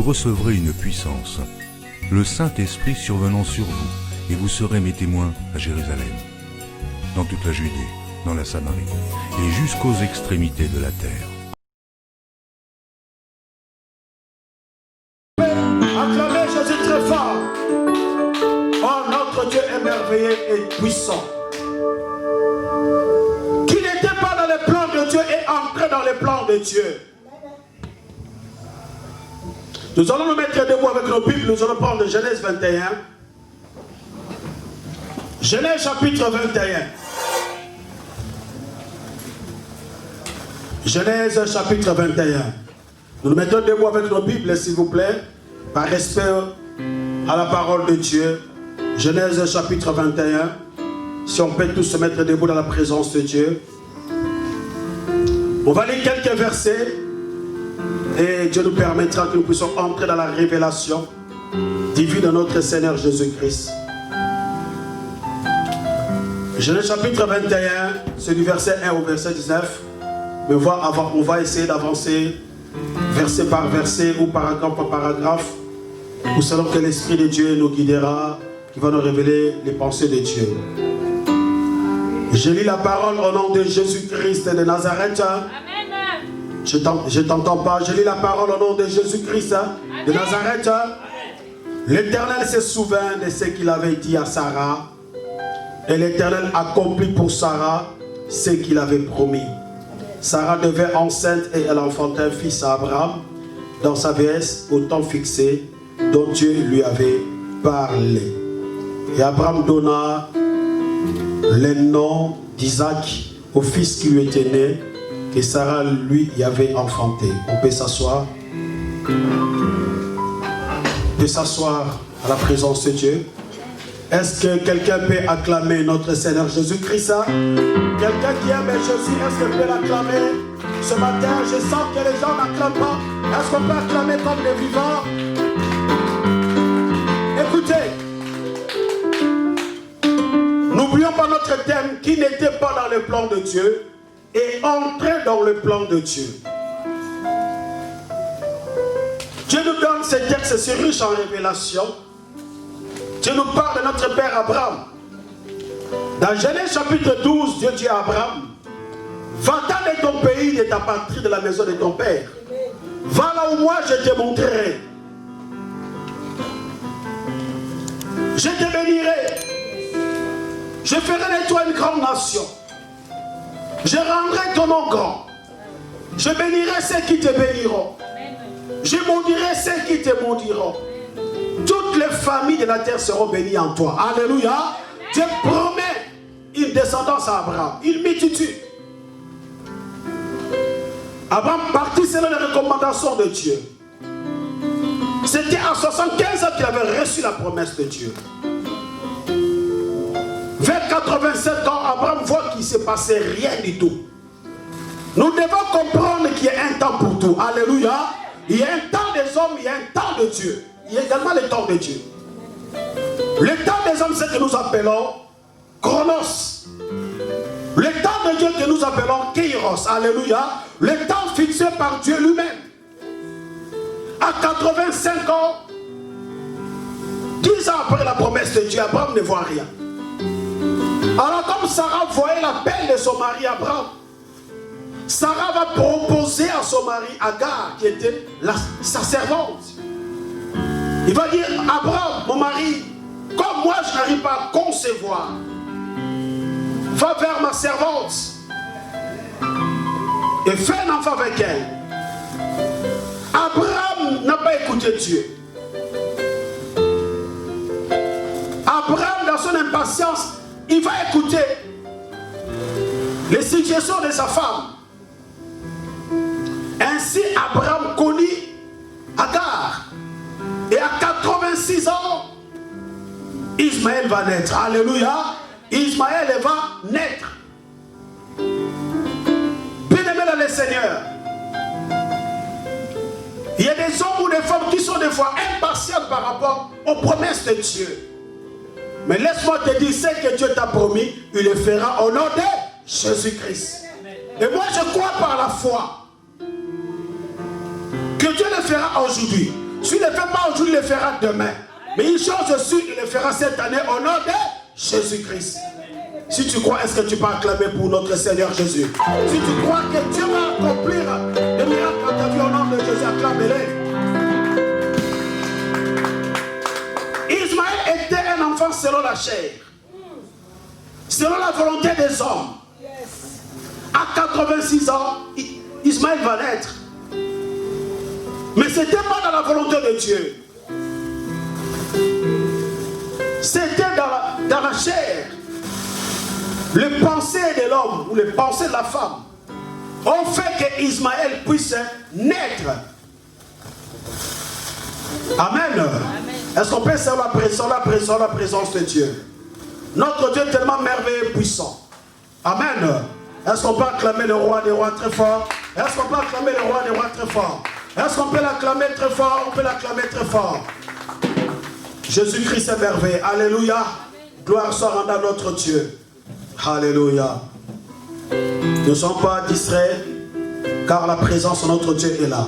vous recevrez une puissance, le Saint-Esprit survenant sur vous, et vous serez mes témoins à Jérusalem, dans toute la Judée, dans la Samarie, et jusqu'aux extrémités de la terre. Acclamez Jésus très fort. Oh, notre Dieu est merveilleux et puissant. Qui n'était pas dans les plans de Dieu est entré dans les plans de Dieu. Nous allons nous mettre debout avec nos Bibles. Nous allons prendre Genèse 21. Genèse chapitre 21. Genèse chapitre 21. Nous nous mettons debout avec nos Bibles, s'il vous plaît, par respect à la parole de Dieu. Genèse chapitre 21. Si on peut tous se mettre debout dans la présence de Dieu. On va lire quelques versets. Et Dieu nous permettra que nous puissions entrer dans la révélation divine de notre Seigneur Jésus-Christ. Genèse chapitre 21, c'est du verset 1 au verset 19. Mais on va essayer d'avancer verset par verset ou paragraphe par paragraphe. Ou selon que l'Esprit de Dieu nous guidera, qui va nous révéler les pensées de Dieu. Je lis la parole au nom de Jésus-Christ de Nazareth. Amen. Je t'entends pas. Je lis la parole au nom de Jésus-Christ de Nazareth. L'Éternel se souvint de ce qu'il avait dit à Sarah. Et l'Éternel accomplit pour Sarah ce qu'il avait promis. Sarah devint enceinte et elle enfantait un fils à Abraham dans sa vieillesse au temps fixé dont Dieu lui avait parlé. Et Abraham donna le nom d'Isaac au fils qui lui était né, que Sarah lui y avait enfanté. On peut s'asseoir. On peut s'asseoir à la présence de Dieu. Est-ce que quelqu'un peut acclamer notre Seigneur Jésus-Christ? Quelqu'un qui aime Jésus, est-ce qu'il peut l'acclamer? Ce matin, je sens que les gens n'acclament pas. Est-ce qu'on peut acclamer comme les vivants? Écoutez, n'oublions pas notre thème qui n'était pas dans le plan de Dieu et entrer dans le plan de Dieu. Dieu nous donne ces textes, c'est riche en révélation. Dieu nous parle de notre père Abraham. Dans Genèse chapitre 12, Dieu dit à Abraham, va-t'en de ton pays, de ta patrie, de la maison de ton père. Va là où moi je te montrerai. Je te bénirai. Je ferai de toi une grande nation. Je rendrai ton nom grand. Je bénirai ceux qui te béniront. Je maudirai ceux qui te maudiront. Toutes les familles de la terre seront bénies en toi. Alléluia. Dieu promet une descendance à Abraham. Une multitude. Abraham partit selon les recommandations de Dieu. C'était à 75 ans qu'il avait reçu la promesse de Dieu. Vers 87 ans, Abraham voit qu'il ne s'est passé rien du tout. Nous devons comprendre qu'il y a un temps pour tout. Alléluia. Il y a un temps des hommes, il y a un temps de Dieu. Il y a également le temps de Dieu. Le temps des hommes, c'est ce que nous appelons Chronos. Le temps de Dieu que nous appelons Kairos. Alléluia. Le temps fixé par Dieu lui-même. À 85 ans, 10 ans après la promesse de Dieu, Abraham ne voit rien. Alors comme Sarah voyait la peine de son mari Abraham, Sarah va proposer à son mari Agar, qui était sa servante. Il va dire, Abraham, mon mari, comme moi je n'arrive pas à concevoir, va vers ma servante et fais un enfant avec elle. Abraham n'a pas écouté Dieu. Abraham, dans son impatience, il va écouter les suggestions de sa femme. Ainsi, Abraham connut Agar. Et à 86 ans, Ismaël va naître. Alléluia. Ismaël va naître. Bien-aimé dans le Seigneur, il y a des hommes ou des femmes qui sont des fois impatients par rapport aux promesses de Dieu. Mais laisse-moi te dire, ce que Dieu t'a promis, il le fera au nom de Jésus-Christ. Et moi je crois par la foi que Dieu le fera aujourd'hui. Tu ne le fais pas aujourd'hui, il le fera demain. Mais une chose sûre, il le fera cette année au nom de Jésus-Christ. Si tu crois, est-ce que tu peux acclamer pour notre Seigneur Jésus? Si tu crois que Dieu va accomplir des miracles dans ta vie au nom de Jésus, acclame-les. Ismaël était un enfant selon la chair, selon la volonté des hommes. À 86 ans, Ismaël va naître. Mais ce n'était pas dans la volonté de Dieu. C'était dans la chair. Les pensées de l'homme ou les pensées de la femme ont fait que Ismaël puisse naître. Amen. Est-ce qu'on peut savoir la présence de Dieu? Notre Dieu est tellement merveilleux et puissant. Amen. Est-ce qu'on peut acclamer le roi des rois très fort? Est-ce qu'on peut acclamer le roi des rois très fort? Est-ce qu'on peut l'acclamer très fort? On peut l'acclamer très fort. Jésus-Christ est merveilleux. Alléluia. Gloire soit rendue à notre Dieu. Alléluia. Ne soyons pas distraits, car la présence de notre Dieu est là.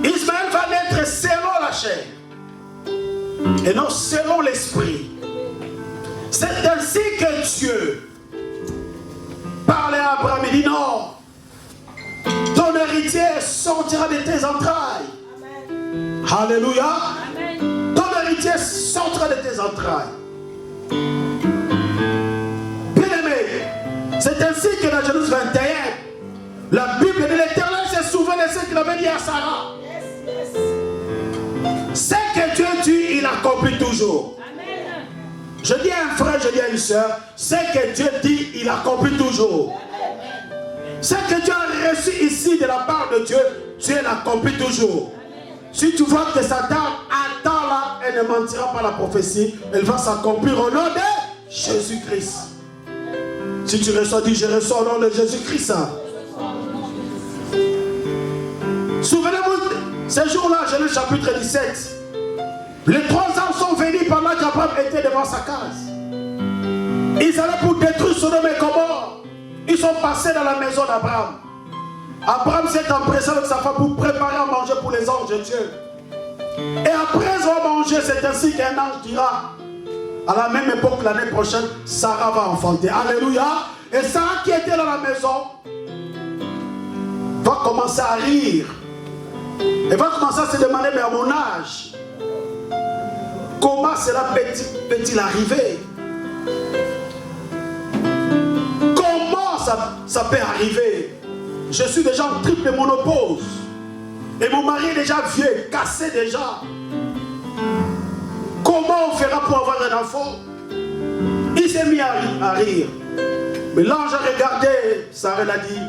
Ismaël va naître selon la chair et non selon l'esprit. C'est ainsi que Dieu parlait à Abraham. Il dit non, ton héritier sortira de tes entrailles. Amen. Alléluia. Amen. Ton héritier sortira de tes entrailles. C'est ainsi que dans Genèse 21, la Bible de l'Éternel s'est souvenu de ce qu'il avait dit à Sarah. Ce que Dieu dit, il accomplit toujours. Amen. Je dis à un frère, je dis à une soeur, ce que Dieu dit, il accomplit toujours. Amen. Ce que tu as reçu ici de la part de Dieu, Dieu l'accomplit toujours. Amen. Si tu vois que ça tarde, attends là, elle ne mentira pas la prophétie, elle va s'accomplir au nom de Jésus-Christ. Si tu reçois, dis je reçois au nom de Jésus-Christ. Souvenez-vous, ce jour-là, Genèse chapitre 17, les 3 hommes sont venus pendant qu'Abraham était devant sa case. Ils allaient pour détruire Sodome et Gomorrhe. Ils sont passés dans la maison d'Abraham. Abraham s'est empressé avec sa femme pour préparer à manger pour les anges de Dieu. Et après avoir mangé, c'est ainsi qu'un ange dira, à la même époque, l'année prochaine, Sarah va enfanter. Alléluia. Et Sarah qui était dans la maison va commencer à rire. Elle va commencer à se demander, mais à mon âge, comment cela peut-il arriver? Comment ça peut arriver? Je suis déjà en triple monopause. Et mon mari est déjà vieux, cassé déjà. Comment on fera pour avoir un enfant? Il s'est mis à rire. Mais l'ange a regardé, Sarah l'a dit,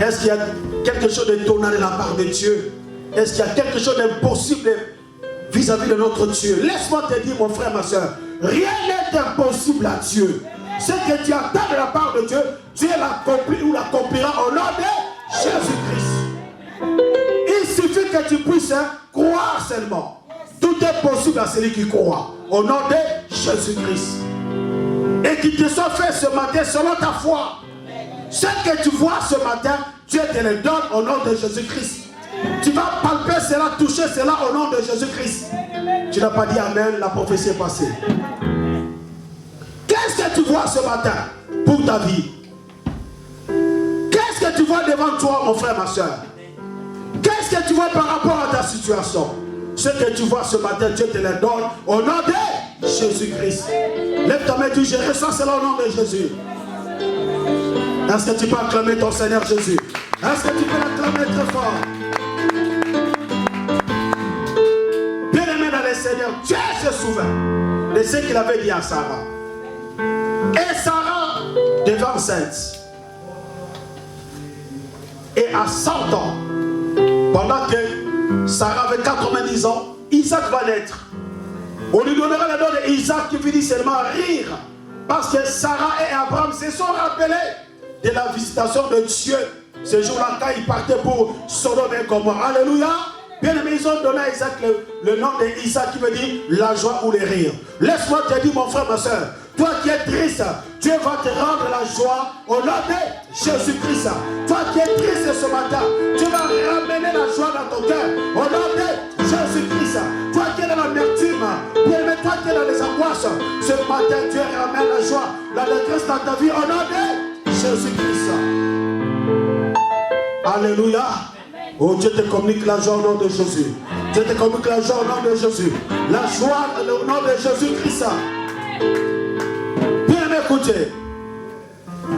est-ce qu'il y a quelque chose d'étonnant de la part de Dieu? Est-ce qu'il y a quelque chose d'impossible vis-à-vis de notre Dieu? Laisse-moi te dire, mon frère, ma soeur, rien n'est impossible à Dieu. Ce que tu attends de la part de Dieu, Dieu l'accomplit ou l'accomplira au nom de Jésus-Christ. Il suffit que tu puisses croire seulement. Tout est possible à celui qui croit. Au nom de Jésus-Christ. Et qu'il te soit fait ce matin selon ta foi. Ce que tu vois ce matin, Dieu te le donne au nom de Jésus-Christ. Tu vas palper cela, toucher cela au nom de Jésus-Christ. Tu n'as pas dit Amen, la prophétie est passée. Qu'est-ce que tu vois ce matin pour ta vie? Qu'est-ce que tu vois devant toi, mon frère, ma soeur? Qu'est-ce que tu vois par rapport à ta situation? Ce que tu vois ce matin, Dieu te le donne au nom de Jésus-Christ. Lève ta main et dis, je reçois cela au nom de Jésus. Est-ce que tu peux acclamer ton Seigneur Jésus? Est-ce que tu peux l'acclamer très fort? Bien-aimé dans le Seigneur, Dieu se souvient de ce qu'il avait dit à Sarah. Et Sarah devint enceinte. Et à 100 ans, pendant que Sarah avait 90 ans, Isaac va naître. On lui donnera le nom d'Isaac qui finit seulement à rire. Parce que Sarah et Abraham se sont rappelés de la visitation de Dieu. Ce jour-là, quand ils partaient pour Sodome et Gomorrhe. Alléluia. Bien aimé, ils ont donné à Isaac le nom d'Isaac qui veut dire la joie ou les rires. Laisse-moi te dire, mon frère, ma soeur, toi qui es triste, Dieu va te rendre la joie au nom de Jésus-Christ. Toi qui es triste ce matin, Dieu va ramener la joie dans ton cœur au nom de Jésus-Christ. matin, Dieu ramène la joie, la détresse dans ta vie au nom de Jésus-Christ. Alléluia. Oh, Dieu te communique la joie au nom de Jésus. Dieu te communique la joie au nom de Jésus. La joie au nom de Jésus-Christ. Bien écoutez.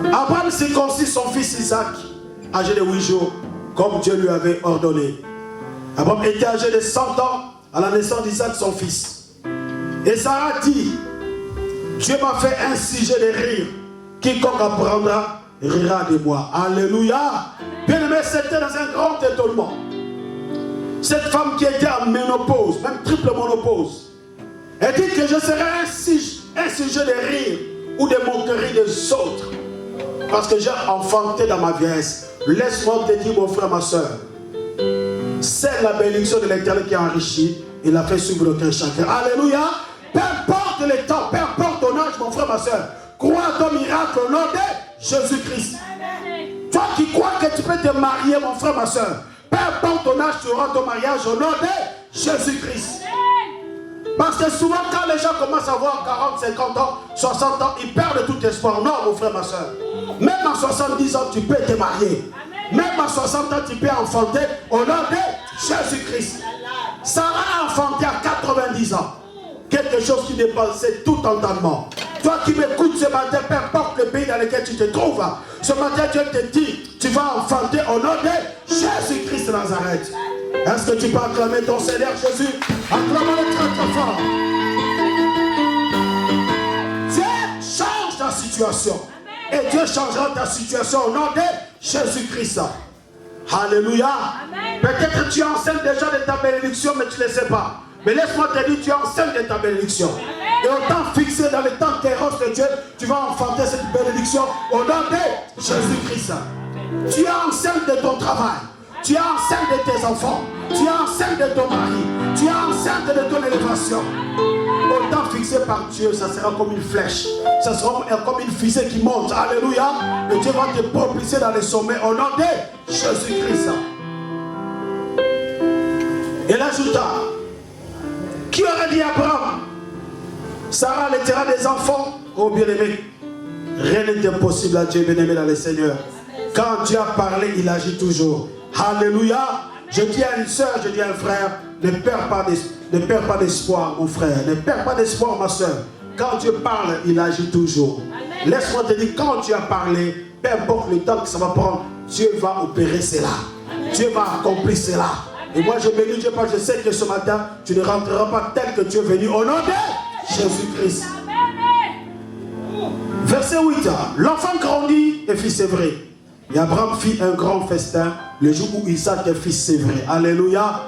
Abraham circoncit son fils Isaac, âgé de 8 jours, comme Dieu lui avait ordonné. Abraham était âgé de 100 ans à la naissance d'Isaac, son fils. Et Sarah dit, Dieu m'a fait un sujet de rire. Quiconque apprendra rira de moi. Alléluia. Bien aimé, c'était dans un grand étonnement. Cette femme qui était en ménopause, même triple ménopause, elle dit que je serai un sujet de rire ou de moquerie des autres. Parce que j'ai enfanté dans ma vieillesse. Laisse-moi te dire, mon frère, ma soeur, c'est la bénédiction de l'Éternel qui a enrichi. Il a fait suivre aucun chacun. Alléluia. Peu importe les temps, peu importe ton âge, mon frère, ma soeur, crois à ton miracle au nom de Jésus-Christ. Toi qui crois que tu peux te marier, mon frère, ma soeur, peu importe ton âge, tu auras ton mariage au nom de Jésus-Christ. Parce que souvent, quand les gens commencent à avoir 40, 50 ans, 60 ans, ils perdent tout espoir. Non, mon frère, ma soeur. Même à 70 ans, tu peux te marier. Même à 60 ans, tu peux enfanter au nom de Jésus-Christ. Sarah a enfanté à 90 ans. Quelque chose qui dépassait tout entendement. Toi qui m'écoutes ce matin, peu importe le pays dans lequel tu te trouves, ce matin Dieu te dit, tu vas enfanter au nom de Jésus-Christ de Nazareth. Est-ce que tu peux acclamer ton Seigneur Jésus? Acclame-le très très fort. Dieu change ta situation. Et Dieu changera ta situation au nom de Jésus-Christ. Alléluia. Peut-être tu es enceinte déjà de ta bénédiction, mais tu ne le sais pas. Mais laisse-moi te dire, tu es enceinte de ta bénédiction. Et au temps fixé, dans le temps kéros de Dieu, tu vas enfanter cette bénédiction au nom de Jésus-Christ. Tu es enceinte de ton travail. Tu es enceinte de tes enfants. Tu es enceinte de ton mari. Tu es enceinte de ton élévation. Au temps fixé par Dieu, ça sera comme une flèche. Ça sera comme une fusée qui monte. Alléluia. Et Dieu va te propulser dans les sommets au nom de Jésus-Christ. Et là, ajouta, qui aurait dit à Abraham, Sarah allaitera des enfants? Oh bien-aimé, rien n'est impossible à Dieu, bien-aimé dans le Seigneur. Quand Dieu a parlé, il agit toujours. Alléluia. Je dis à une soeur, je dis à un frère, ne perds pas d'espoir, mon frère. Ne perds pas d'espoir, ma soeur. Quand Dieu parle, il agit toujours. Laisse-moi te dire, quand Dieu a parlé, peu importe le temps que ça va prendre, Dieu va opérer cela. Dieu va accomplir cela. Et moi, je bénis Dieu parce que je sais que ce matin, tu ne rentreras pas tel que tu es venu au nom de Jésus-Christ. Verset 8. L'enfant grandit et fit sévrer. Et Abraham fit un grand festin le jour où Isaac fit sévrer. Alléluia.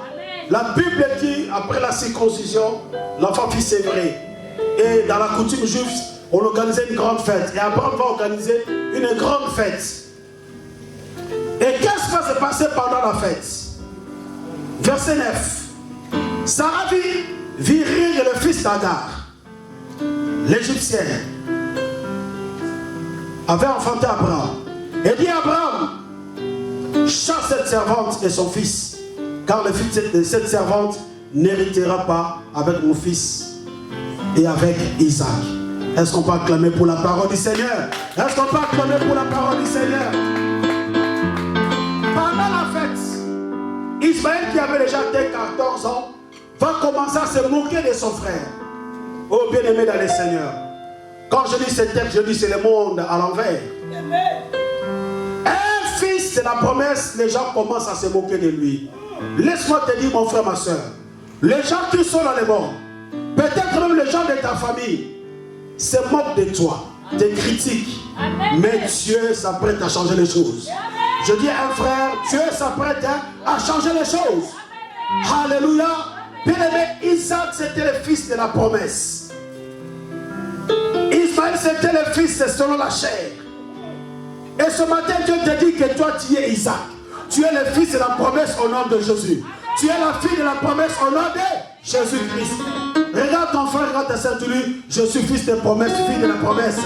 La Bible dit, après la circoncision, l'enfant fit sévrer. Et dans la coutume juive, on organisait une grande fête. Et Abraham va organiser une grande fête. Et qu'est-ce qui va se passer pendant la fête? Verset 9. Sarah vit rire le fils d'Agar, l'Égyptienne, avait enfanté Abraham. Et dit à Abraham, chasse cette servante et son fils, car le fils de cette servante n'héritera pas avec mon fils et avec Isaac. Est-ce qu'on peut acclamer pour la parole du Seigneur? Est-ce qu'on peut acclamer pour la parole du Seigneur? Pendant la fête, Ismaël, qui avait déjà 14 ans, va commencer à se moquer de son frère. Oh bien-aimé dans le Seigneur, quand je lis ce texte, je dis c'est le monde à l'envers. Un fils, c'est la promesse, les gens commencent à se moquer de lui. Laisse-moi te dire, mon frère, ma soeur, les gens qui sont dans le monde, peut-être même les gens de ta famille, se moquent de toi, te critiquent. Mais Dieu s'apprête à changer les choses. Je dis à un frère, Dieu s'apprête à changer les choses. Alléluia. Bien-aimé, Isaac, c'était le fils de la promesse. Ismaël, c'était le fils selon la chair. Et ce matin, Dieu te dit que toi, tu es Isaac. Tu es le fils de la promesse au nom de Jésus. Tu es la fille de la promesse au nom de Jésus-Christ. Regarde ton frère, regarde ta soeur, tu lui, je suis fils de promesse, fille de la promesse.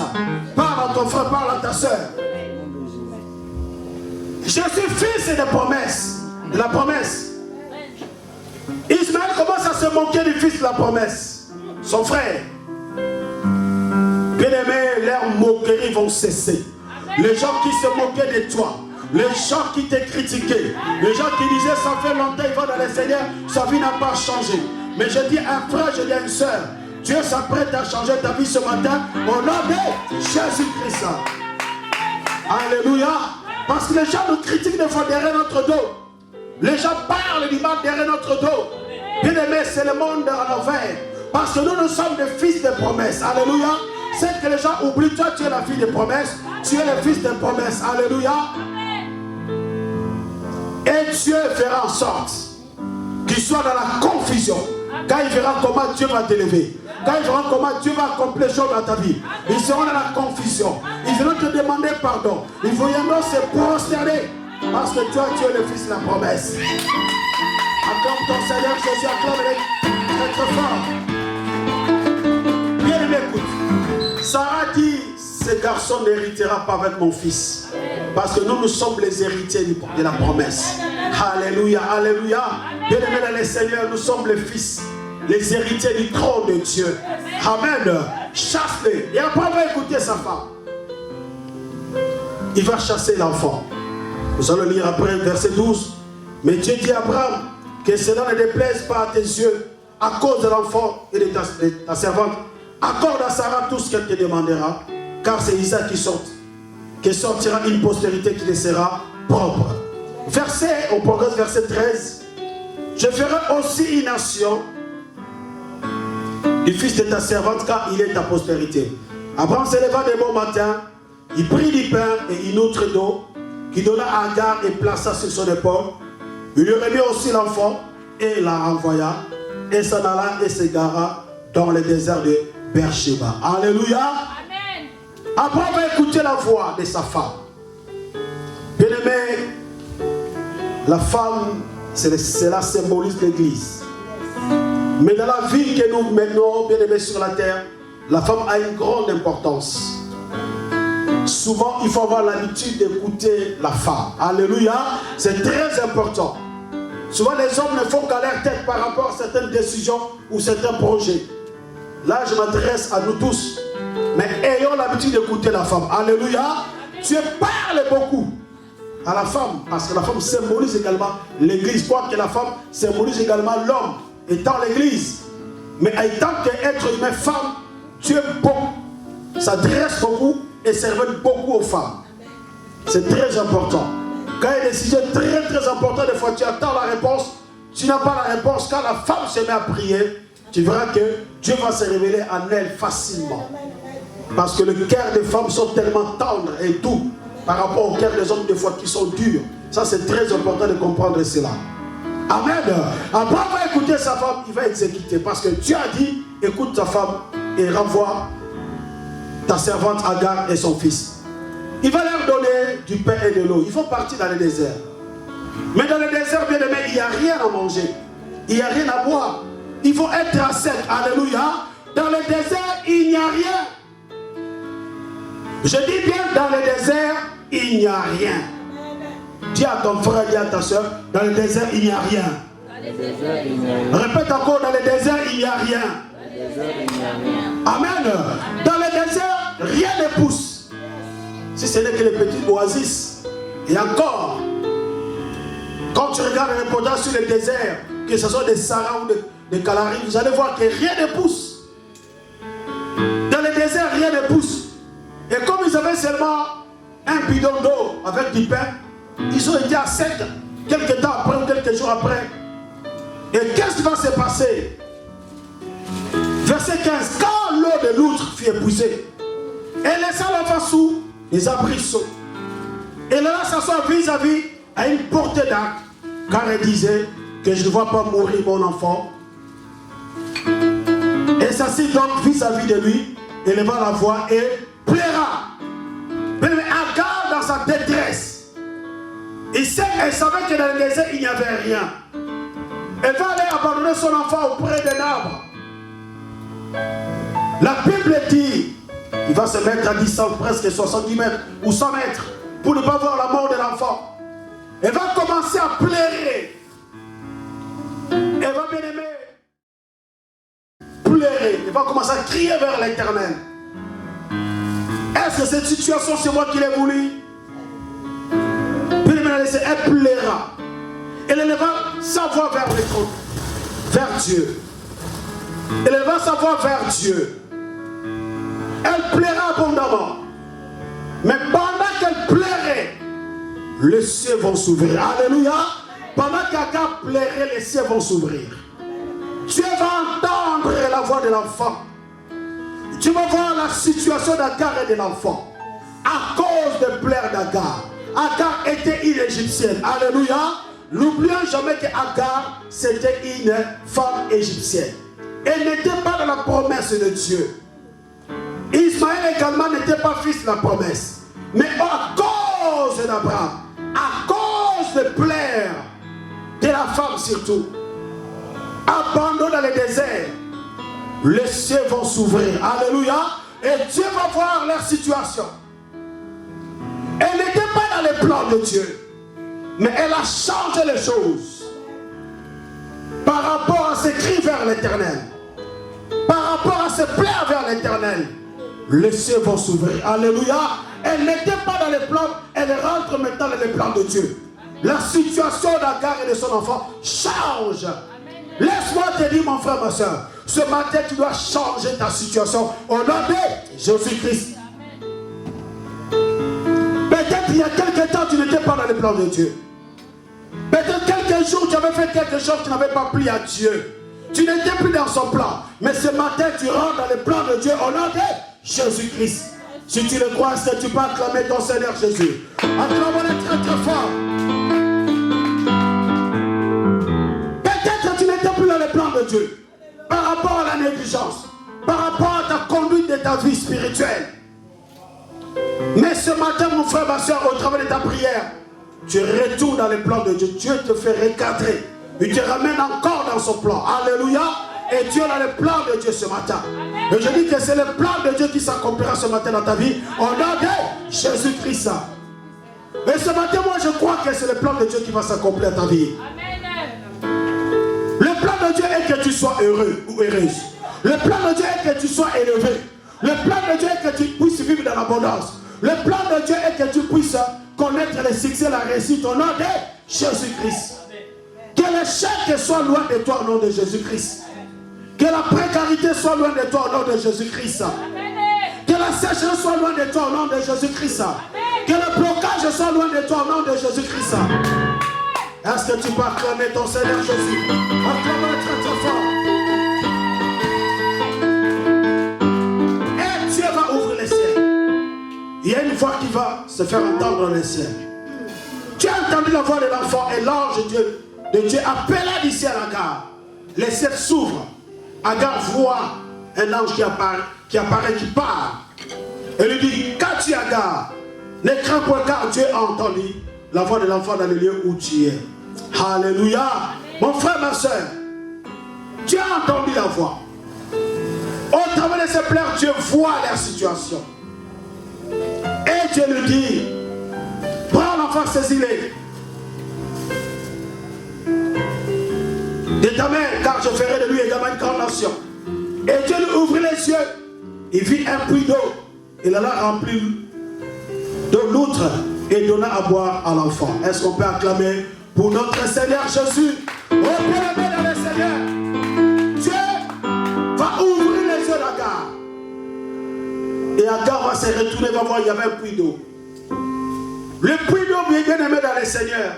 Parle à ton frère, parle à ta soeur. Je suis fils de promesse, de la promesse. Ismaël commence à se moquer du fils de la promesse, son frère. Bien-aimé, leurs moqueries vont cesser. Les gens qui se moquaient de toi, les gens qui te critiquaient, les gens qui disaient ça fait longtemps il va dans le Seigneur, sa vie n'a pas changé. Mais je dis à un frère, je dis à une soeur, Dieu s'apprête à changer ta vie ce matin au nom de Jésus-Christ. Alléluia. Parce que les gens nous critiquent des fois derrière notre dos. Les gens parlent du mal derrière notre dos. Bien-aimé, c'est le monde à l'envers. Parce que nous sommes des fils de promesses. Alléluia. C'est que les gens oublient, toi tu es la fille de promesses. Tu es le fils de promesses. Alléluia. Et Dieu fera en sorte qu'il soit dans la confusion. Quand il verra comment Dieu va t'élever, quand il verra comment Dieu va accomplir les choses dans ta vie, ils seront dans la confusion. Ils vont te demander pardon. Ils viendront se prosterner. Parce que toi, tu es le fils de la promesse. Acclame ton Seigneur Jésus, acclame-le très très fort. Bien aimé, écoute. Sarah dit, ce garçon n'héritera pas avec mon fils. Parce que nous sommes les héritiers de la promesse. Alléluia, alléluia. Bien aimé dans le Seigneur, nous sommes les fils, les héritiers du trône de Dieu. Amen. Chasse-les. Et après, on va écouter sa femme. Il va chasser l'enfant. Nous allons lire après verset 12. Mais Dieu dit à Abraham que cela ne déplaise pas à tes yeux à cause de l'enfant et de ta servante. Accorde à Sarah tout ce qu'elle te demandera, car c'est Isaac qui sortira une postérité qui te sera propre. On progresse verset 13. Je ferai aussi une nation du fils de ta servante, car il est ta postérité. Abraham se leva de bon matin, il prit du pain et une outre d'eau, qui donna à Agar et plaça sur son épaule. Il lui remit aussi l'enfant et la renvoya, et s'en alla et s'égara dans le désert de Beersheba. Alléluia. Amen. Après, on va écouter la voix de sa femme. Bien aimé, la femme, cela symbolise l'église. Mais dans la vie que nous menons, bien aimé, sur la terre, la femme a une grande importance. Souvent, il faut avoir l'habitude d'écouter la femme. Alléluia. C'est très important. Souvent, les hommes ne font qu'à leur tête par rapport à certaines décisions ou certains projets. Là, je m'adresse à nous tous. Mais ayons l'habitude d'écouter la femme. Alléluia. Dieu parle beaucoup à la femme. Parce que la femme symbolise également l'église. Quoique la femme symbolise également l'homme étant l'église. Mais étant qu'être humain, femme, Dieu s'adresse beaucoup et servent beaucoup aux femmes. C'est très important. Quand il y a des sujets très très importants, des fois tu attends la réponse, tu n'as pas la réponse. Quand la femme se met à prier, tu verras que Dieu va se révéler en elle facilement. Parce que le cœur des femmes sont tellement tendres et doux par rapport au cœur des hommes des fois qui sont durs. Ça c'est très important de comprendre cela. Amen. Après on va écouter sa femme, il va exécuter. Parce que Dieu a dit, écoute ta femme et renvoie ta servante Agar et son fils. Il va leur donner du pain et de l'eau. Ils vont partir dans le désert. Mais dans le désert, bien aimé, il n'y a rien à manger. Il n'y a rien à boire. Il faut être à sec. Alléluia. Dans le désert, il n'y a rien. Je dis bien, dans le désert, il n'y a rien. Dis à ton frère, dis à ta soeur, dans le désert, il n'y a rien. Répète encore, dans le désert, il n'y a rien. Amen. Dans le désert, rien ne pousse. Si ce n'est que les petites oasis. Et encore, quand tu regardes les reportages sur le désert, que ce soit des Sahara ou des Kalahari, vous allez voir que rien ne pousse. Dans le désert, rien ne pousse. Et comme ils avaient seulement un bidon d'eau avec du pain, ils ont été à sec quelques temps après ou quelques jours après. Et qu'est-ce qui va se passer? Verset 15. Quand l'eau de l'outre fut épuisée, elle laissa l'enfant sous les arbrisseaux. Et là, s'assoit vis-à-vis à une portée d'arc, car elle disait que je ne vois pas mourir mon enfant. Et s'assit donc vis-à-vis de lui, éleva la voix et plaira. Mais Agar dans sa détresse, elle savait que dans le désert il n'y avait rien. Elle va aller abandonner son enfant auprès d'un arbre. La Bible dit, il va se mettre à distance presque 70 mètres ou 100 mètres pour ne pas voir la mort de l'enfant. Elle va commencer à pleurer. Elle va bien aimer pleurer. Elle va commencer à crier vers l'Éternel. Est-ce que cette situation, c'est moi qui l'ai voulu? Puis elle plaira. Elle va savoir vers Dieu. Elle va savoir vers Dieu. Elle plaira abondamment. Mais pendant qu'elle plairait, les cieux vont s'ouvrir. Alléluia. Pendant qu'Agar plairait, les cieux vont s'ouvrir. Dieu va entendre la voix de l'enfant. Tu vas voir la situation d'Agar et de l'enfant. À cause de plaire d'Agar. Agar était une égyptienne. Alléluia. N'oublions jamais que Agar, c'était une femme égyptienne. Elle n'était pas dans la promesse de Dieu. Ismaël également n'était pas fils de la promesse. Mais à cause d'Abraham, à cause de plaire de la femme surtout, abandonné dans le désert, les cieux vont s'ouvrir. Alléluia. Et Dieu va voir leur situation. Elle n'était pas dans les plans de Dieu, mais elle a changé les choses par rapport à ses cris vers l'Éternel, par rapport à ses plaires vers l'Éternel. Les cieux vont s'ouvrir. Alléluia. Elle n'était pas dans les plans, elle rentre maintenant dans les plans de Dieu. La situation d'Agar et de son enfant change. Laisse-moi te dire, mon frère, ma soeur, ce matin tu dois changer ta situation au nom de Jésus-Christ. Peut-être il y a quelque temps tu n'étais pas dans les plans de Dieu. Peut-être quelques jours tu avais fait quelque chose qui n'avait pas plu à Dieu. Tu n'étais plus dans son plan. Mais ce matin tu rentres dans les plans de Dieu au nom de Jésus-Christ. Si tu le crois, est-ce que tu peux acclamer ton Seigneur Jésus? Acclame-le très très fort. Peut-être tu n'étais plus dans les plans de Dieu par rapport à la négligence, par rapport à ta conduite de ta vie spirituelle. Mais ce matin, mon frère, ma soeur, au travers de ta prière, tu retournes dans les plans de Dieu. Dieu te fait recadrer. Il te ramène encore dans son plan. Alléluia. Et Dieu a le plan de Dieu ce matin. Et je dis que c'est le plan de Dieu qui s'accomplira ce matin dans ta vie. Au nom de Jésus-Christ. Et ce matin, moi, je crois que c'est le plan de Dieu qui va s'accomplir dans ta vie. Le plan de Dieu est que tu sois heureux ou heureuse. Le plan de Dieu est que tu sois élevé. Le plan de Dieu est que tu puisses vivre dans l'abondance. Le plan de Dieu est que tu puisses connaître le succès, la réussite au nom de Jésus-Christ. Que l'échec soit loin de toi au nom de Jésus-Christ. Que la précarité soit loin de toi au nom de Jésus-Christ. Que la sécheresse soit loin de toi au nom de Jésus-Christ. Que le blocage soit loin de toi au nom de Jésus-Christ. Est-ce que tu peux acclamer ton Seigneur Jésus? Acclame-le très très fort. Et Dieu va ouvrir les cieux. Il y a une voix qui va se faire entendre dans les cieux. Tu as entendu la voix de l'enfant et l'ange de Dieu appela du ciel Agar. Les cieux s'ouvrent. Agar voit un ange qui apparaît, qui part. Et lui dit, qu'as-tu Agar? Ne crains point car Dieu a entendu la voix de l'enfant dans le lieu où tu es. Alléluia. Mon frère, ma soeur, Dieu a entendu la voix. Au travers de ses pleurs, Dieu voit la situation. Et Dieu lui dit, prends l'enfant, saisis-le de ta main, car je ferai de lui également une grande nation. Et Dieu lui ouvrit les yeux. Il vit un puits d'eau. Il alla remplir de l'outre et donna à boire à l'enfant. Est-ce qu'on peut acclamer pour notre Seigneur Jésus? Oh bien-aimé dans le Seigneur, Dieu va ouvrir les yeux d'Agar. Et Agar va se retourner, va voir, il y avait un puits d'eau. Le puits d'eau, bien-aimé dans le Seigneur,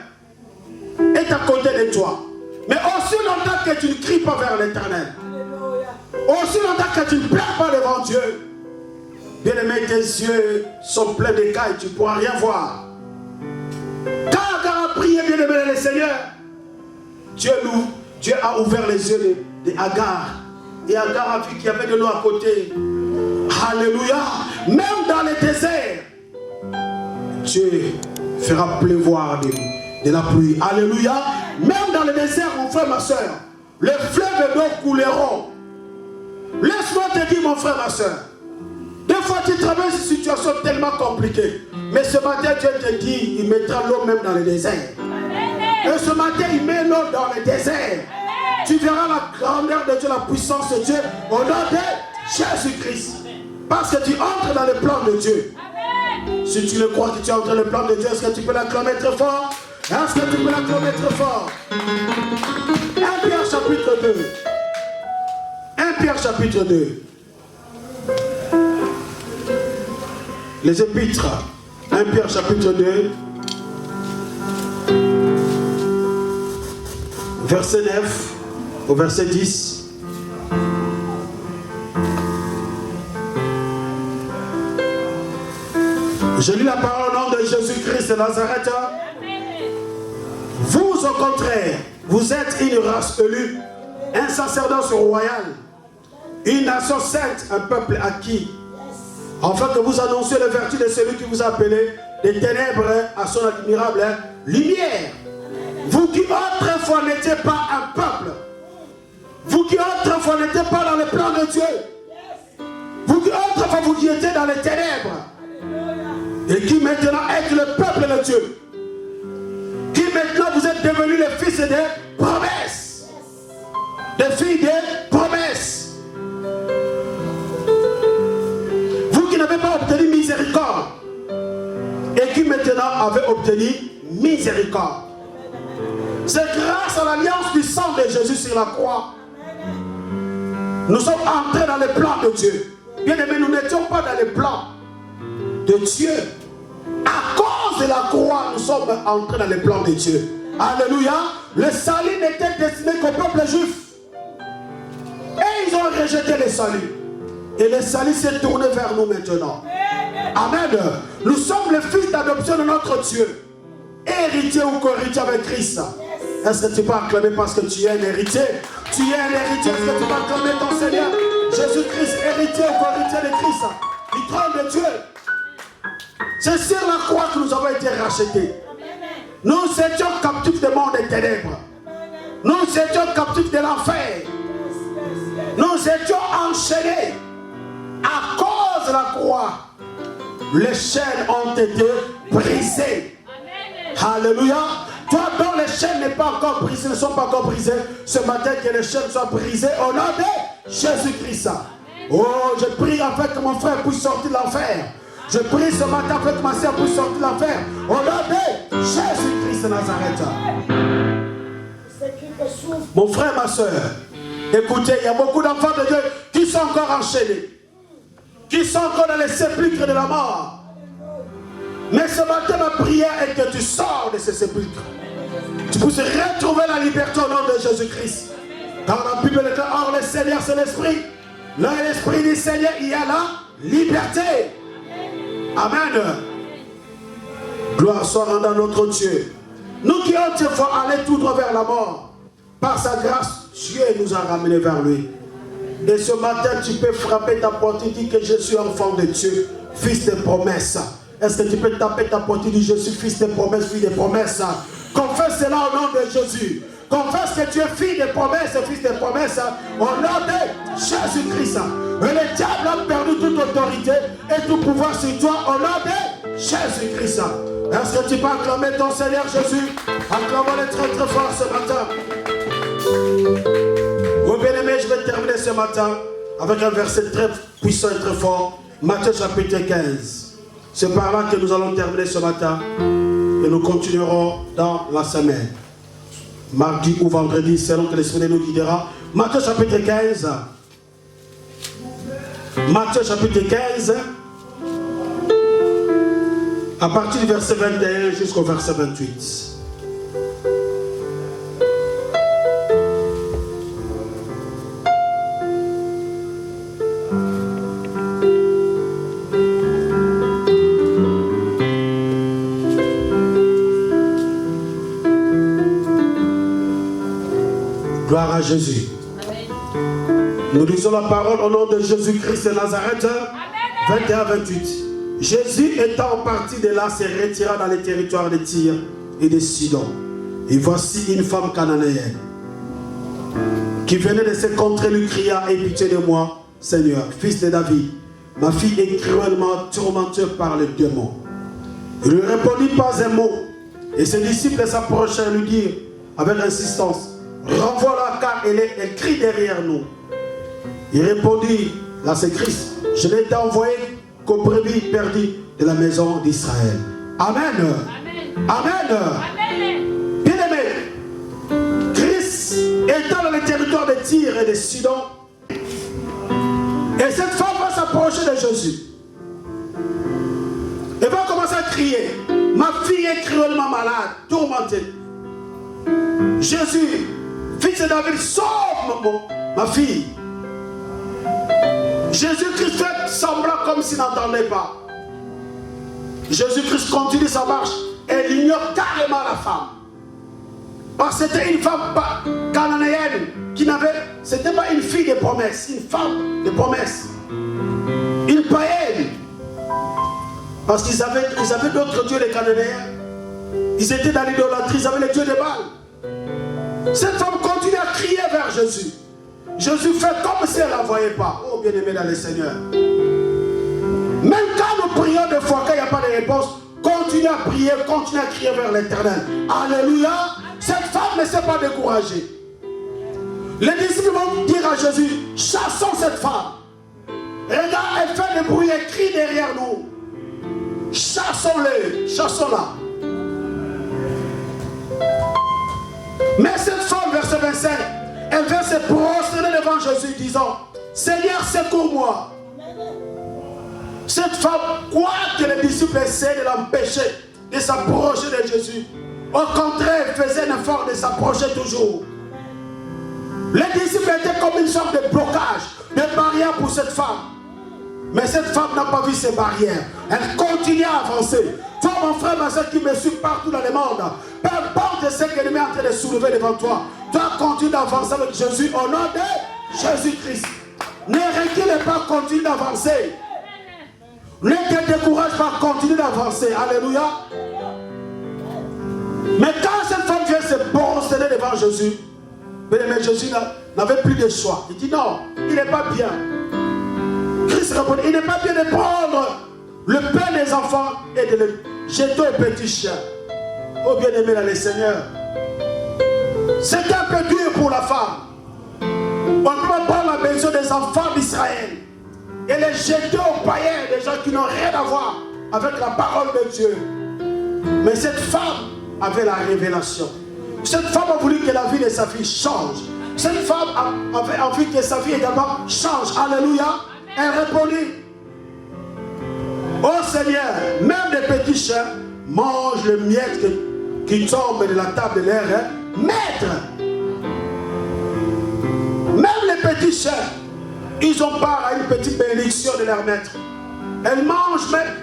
est à côté de toi. Mais aussi longtemps que tu ne cries pas vers l'Éternel, aussi longtemps que tu ne pleures pas devant Dieu, bien-aimé, tes yeux sont pleins d'écailles, tu ne pourras rien voir. Quand Agar a prié, bien-aimé le Seigneur, Dieu a ouvert les yeux d'Agar. Et Agar a vu qu'il y avait de l'eau à côté. Alléluia. Même dans le désert, Dieu fera pleuvoir de la pluie. Alléluia. Même dans le désert, mon frère, ma soeur, les fleuves d'eau couleront. Laisse-moi te dire, mon frère, ma soeur, des fois tu traverses une situation tellement compliquée, mais ce matin Dieu te dit, il mettra l'eau même dans le désert. Et ce matin il met l'eau dans le désert. Tu verras la grandeur de Dieu, la puissance de Dieu au nom de Jésus-Christ. Parce que tu entres dans le plan de Dieu. Amen. Si tu le crois que tu entres dans le plan de Dieu, est-ce que tu peux l'acclamer très fort? Est-ce que tu peux l'acclamer très fort? 1 Pierre chapitre 2. 1 Pierre chapitre 2. Les épîtres. 1 Pierre chapitre 2. Verset 9 au verset 10. Je lis la parole au nom de Jésus-Christ de Nazareth. Vous, au contraire, vous êtes une race élue, un sacerdoce royal, une nation sainte, un peuple acquis, afin que vous annonciez les vertus de celui qui vous a appelé des ténèbres à son admirable lumière. Vous qui autrefois n'étiez pas un peuple, vous qui autrefois n'étiez pas dans le plan de Dieu, vous qui autrefois vous qui étiez dans les ténèbres, et qui maintenant êtes le peuple de Dieu, qui maintenant vous êtes devenus les fils des promesses, des filles des promesses. Vous qui n'avez pas obtenu miséricorde, et qui maintenant avez obtenu miséricorde. C'est grâce à l'alliance du sang de Jésus sur la croix. Nous sommes entrés dans le plan de Dieu. Bien aimés, nous n'étions pas dans le plan de Dieu. À cause de la croix, nous sommes entrés dans le plan de Dieu. Alléluia. Le salut n'était destiné qu'au peuple juif. Et ils ont rejeté le salut. Et le salut s'est tourné vers nous maintenant. Amen. Nous sommes les fils d'adoption de notre Dieu. Héritier ou co-héritier avec Christ. Est-ce que tu peux acclamer parce que tu es un héritier? Tu es un héritier. Est-ce que tu peux acclamer ton Seigneur Jésus-Christ, héritier ou co-héritier de Christ, du trône de Dieu? C'est sur la croix que nous avons été rachetés. Nous étions captifs du monde des ténèbres. Nous étions captifs de l'enfer. Nous étions enchaînés. À cause de la croix, les chaînes ont été brisées. Alléluia. Toi dont les chaînes n'est pas encore brisées, ne sont pas encore brisées, ce matin que les chaînes soient brisées au nom de Jésus-Christ. Oh, je prie afin que mon frère puisse sortir de l'enfer. Je prie ce matin afin que ma soeur puisse sortir de l'enfer. Au nom de Jésus-Christ de Nazareth. Mon frère, ma soeur, écoutez, il y a beaucoup d'enfants de Dieu qui sont encore enchaînés, qui sont encore dans les sépulcres de la mort. Mais ce matin, ma prière est que tu sors de ces sépulcres. Tu puisses retrouver la liberté au nom de Jésus-Christ. Dans la Bible, or le Seigneur c'est l'Esprit. Là, l'Esprit du Seigneur, il y a la liberté. Amen. Gloire soit rendue à notre Dieu. Nous qui autrefois allaient tout droit vers la mort, par sa grâce, Dieu nous a ramenés vers lui. Et ce matin, tu peux frapper ta porte et dire que je suis enfant de Dieu, fils de promesses. Est-ce que tu peux taper ta porte et dire je suis fils de promesses, fille de promesses? Confesse cela au nom de Jésus. Confesse que tu es fille de promesses, fils de promesses, au nom de Jésus-Christ. Et le diable a perdu toute autorité et tout pouvoir sur toi au nom de Jésus-Christ. Est-ce que tu peux acclamer ton Seigneur Jésus? Acclamons-le très très fort ce matin. Oh bien-aimé, je vais terminer ce matin avec un verset très puissant et très fort. Matthieu chapitre 15. C'est par là que nous allons terminer ce matin et nous continuerons dans la semaine. Mardi ou vendredi, selon que l'Esprit nous guidera. Matthieu chapitre 15. Matthieu chapitre 15. À partir du verset 21 jusqu'au verset 28. Gloire à Jésus. Amen. Nous disons la parole au nom de Jésus-Christ de Nazareth. 21-28. Jésus étant parti de là se retira dans les territoires de Tyr et de Sidon. Et voici une femme cananéenne qui venait de ces contrées lui cria: aie pitié de moi, Seigneur, fils de David. Ma fille est cruellement tourmentée par les démons. Il ne lui répondit pas un mot. Et ses disciples s'approchèrent lui dire avec insistance: renvoie-la car elle crie derrière nous. Il répondit: Là, c'est Christ. Je n'ai été envoyé qu'aux brebis perdues de la maison d'Israël. Amen. Amen. Amen. Amen. Bien-aimé, Christ étant dans le territoire de Tyr et de Sidon, et cette femme va s'approcher de Jésus. Elle va commencer à crier. Ma fille est cruellement malade, tourmentée. Jésus, fils de David, sauve ma fille. Jésus-Christ fait semblant comme s'il n'entendait pas. Jésus-Christ continue sa marche et il ignore carrément la femme. Parce que c'était une femme cananéenne qui n'avait, c'était pas une fille de promesse, une femme de promesse. Une païenne. Parce qu'ils avaient d'autres dieux, les Cananéens. Ils étaient dans l'idolâtrie, ils avaient les dieux de Baal. Cette femme continue à crier vers Jésus. Jésus fait comme si elle ne la voyait pas. Oh, bien-aimé dans le Seigneur. Même quand nous prions des fois, quand il n'y a pas de réponse, continue à prier, continue à crier vers l'Éternel. Alléluia. Cette femme ne s'est pas découragée. Les disciples vont dire à Jésus, chassons cette femme. Regarde, elle fait des bruits, elle crie derrière nous. Chassons-les, chassons-la. Mais cette femme, verset 25, elle vient se prosterner devant Jésus, disant, Seigneur, secours-moi. Cette femme, quoi que les disciples essaient de l'empêcher de s'approcher de Jésus, au contraire, elle faisait un effort de s'approcher toujours. Les disciples étaient comme une sorte de blocage, de barrière pour cette femme. Mais cette femme n'a pas vu ces barrières. Elle continue à avancer. Toi, mon frère, ma soeur qui me suit partout dans le monde, peu importe ce que l'ennemi est en train de soulever devant toi, toi, continue d'avancer avec Jésus au nom de Jésus-Christ. Ne recule pas, continue d'avancer. Ne te décourage pas, continue d'avancer. Alléluia. Mais quand cette femme vient se prosterner devant Jésus, mais Jésus n'avait plus de choix. Il dit non, il n'est pas bien. Christ répond, il n'est pas bien de prendre le pain des enfants et de le jeter aux petits chiens. Oh bien-aimé dans le Seigneur, c'est un peu dur pour la femme. On ne peut pas prendre la maison des enfants d'Israël et les jeter aux païens, des gens qui n'ont rien à voir avec la parole de Dieu. Mais cette femme avait la révélation. Cette femme a voulu que la vie de sa fille change. Cette femme avait envie que sa vie également change. Alléluia. Elle répondit, oh Seigneur, même les petits chiens mangent le miette qui tombe de la table de leur maître. Même les petits chiens, ils ont part à une petite bénédiction de leur maître.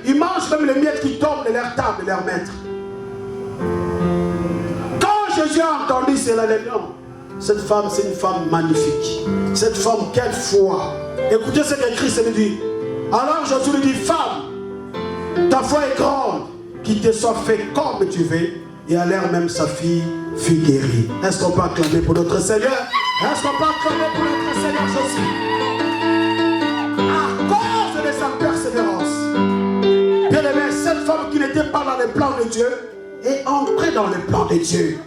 Ils mangent même le miette qui tombe de leur table de leur maître. Quand Jésus a entendu cela, il a dit non, cette femme c'est une femme magnifique. Cette femme, quelle foi. Écoutez ce que Christ lui dit. Alors Jésus lui dit, femme, ta foi est grande, qu'il te soit fait comme tu veux. Et à l'heure même sa fille fut guérie. Est-ce qu'on peut acclamer pour notre Seigneur? Est-ce qu'on peut acclamer pour notre Seigneur Jésus? À cause de sa persévérance. Bien aimé, cette femme qui n'était pas dans les plans de Dieu est entrée dans les plans de Dieu.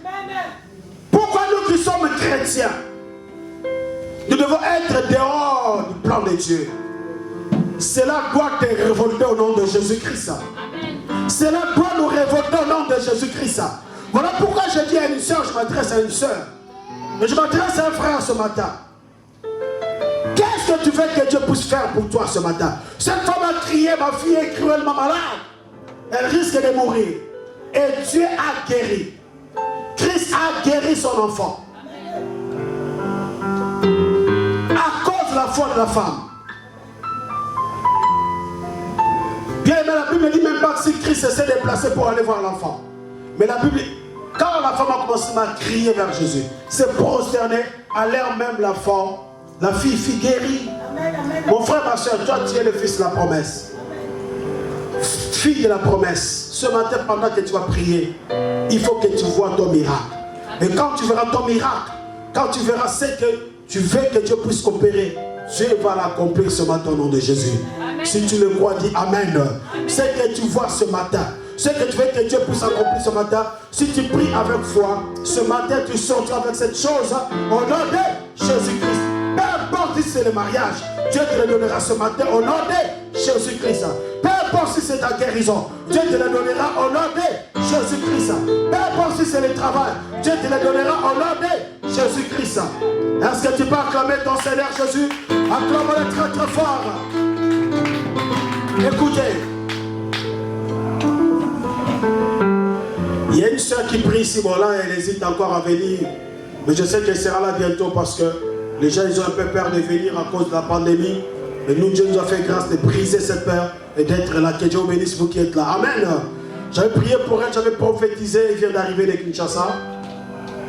Pourquoi nous qui sommes chrétiens, nous devons être dehors du plan de Dieu? Cela doit te révolter au nom de Jésus-Christ. Cela doit nous révolter au nom de Jésus-Christ. Voilà pourquoi je dis à une soeur, je m'adresse à une soeur. Mais je m'adresse à un frère ce matin. Qu'est-ce que tu veux que Dieu puisse faire pour toi ce matin? Cette femme a crié, ma fille est cruellement malade. Elle risque de mourir. Et Dieu a guéri. Christ a guéri son enfant. À cause de la foi de la femme. Bien aimé, la Bible ne dit même pas que si Christ s'est déplacé pour aller voir l'enfant. Mais la Bible, quand la femme a commencé à crier vers Jésus, s'est prosternée, à l'heure même l'enfant, la fille fut guérie. Amen, amen. Mon frère, ma soeur, toi tu es le fils de la promesse. Fille de la promesse. Ce matin, pendant que tu vas prier, il faut que tu vois ton miracle. Et quand tu verras ton miracle, quand tu verras ce que tu veux que Dieu puisse opérer, Dieu va l'accomplir ce matin au nom de Jésus. Amen. Si tu le crois, dis Amen. Ce que tu vois ce matin, ce que tu veux que Dieu puisse accomplir ce matin, si tu pries avec foi, ce matin tu sortiras avec cette chose au nom de Jésus-Christ. Peu importe si c'est le mariage, Dieu te le donnera ce matin au nom de Jésus-Christ. Peu importe si c'est ta guérison, Dieu te le donnera au nom de Jésus-Christ. Peu importe si c'est le travail, Dieu te le donnera au nom de Jésus-Christ. Est-ce que tu peux acclamer ton Seigneur Jésus? Acclame-le très très fort. Écoutez, il y a une soeur qui prie ici, bon là, elle hésite encore à venir. Mais je sais qu'elle sera là bientôt parce que les gens ils ont un peu peur de venir à cause de la pandémie. Et nous, Dieu nous a fait grâce de briser cette peur et d'être là. Que Dieu bénisse vous qui êtes là. Amen. J'avais prié pour elle, j'avais prophétisé. Elle vient d'arriver de Kinshasa.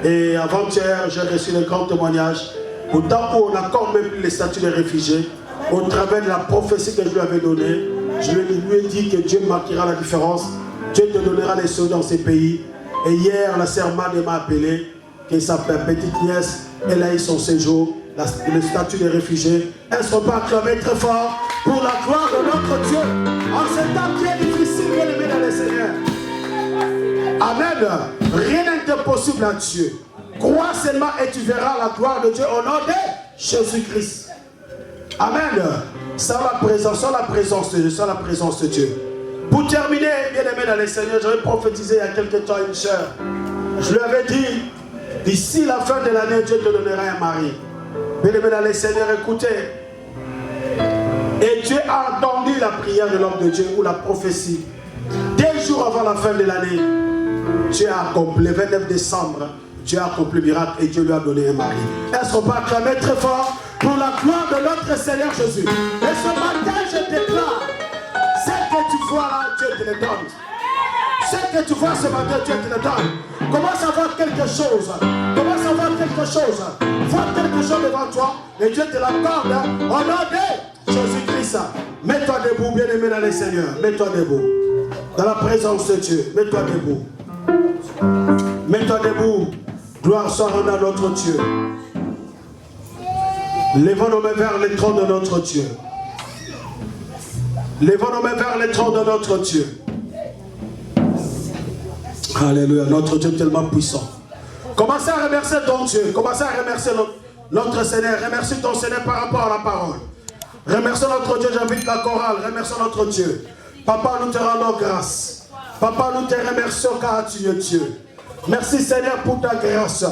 Et avant-hier, j'ai reçu le grand témoignage. Au temps où on a encore même les statuts des réfugiés, au travers de la prophétie que je lui avais donnée, je lui ai dit que Dieu marquera la différence. Dieu te donnera les sauts dans ces pays. Et hier, la sœur Made m'a appelé, qui s'appelle petite nièce, elle a eu son séjour, le statut des réfugiés. Est-ce qu'on peut acclamer très fort pour la gloire de notre Dieu en ce temps qui est difficile, bien aimé dans le Seigneur. Amen. Rien n'est impossible à Dieu. Crois seulement et tu verras la gloire de Dieu au nom de Jésus-Christ. Amen. Sans la présence de Dieu, sans la présence de Dieu. Pour terminer, bien aimé dans le Seigneur, j'avais prophétisé il y a quelque temps à une sœur. Je lui avais dit, d'ici la fin de l'année, Dieu te donnera un mari. Bien aimé dans le Seigneur, écoutez. Et Dieu a entendu la prière de l'homme de Dieu ou la prophétie. 2 jours avant la fin de l'année, Dieu a accompli, le 29 décembre, Dieu a accompli le miracle et Dieu lui a donné un mari. Est-ce qu'on peut acclamer très fort pour la gloire de notre Seigneur Jésus? Et ce matin, je déclare, ce que tu vois là, Dieu te le donne. Ce que tu vois ce matin, Dieu te le donne. Commence à voir quelque chose. Commence à voir quelque chose. Vois quelque chose devant toi et Dieu te l'accorde au nom de Jésus-Christ. Mets-toi debout, bien-aimé dans le Seigneur. Mets-toi debout. Dans la présence de Dieu. Mets-toi debout. Mets-toi debout. Gloire soit rendue à notre Dieu. Lèvons nos mains vers le trône de notre Dieu. Lèvons nos mains vers le trône de notre Dieu. Alléluia, notre Dieu est tellement puissant. Commencez à remercier ton Dieu. Commencez à remercier notre Seigneur. Remercie ton Seigneur par rapport à la parole. Remercie notre Dieu, j'invite la chorale. Remercie notre Dieu. Papa, nous te rendons grâce. Papa, nous te remercions car tu es Dieu. Merci Seigneur pour ta grâce.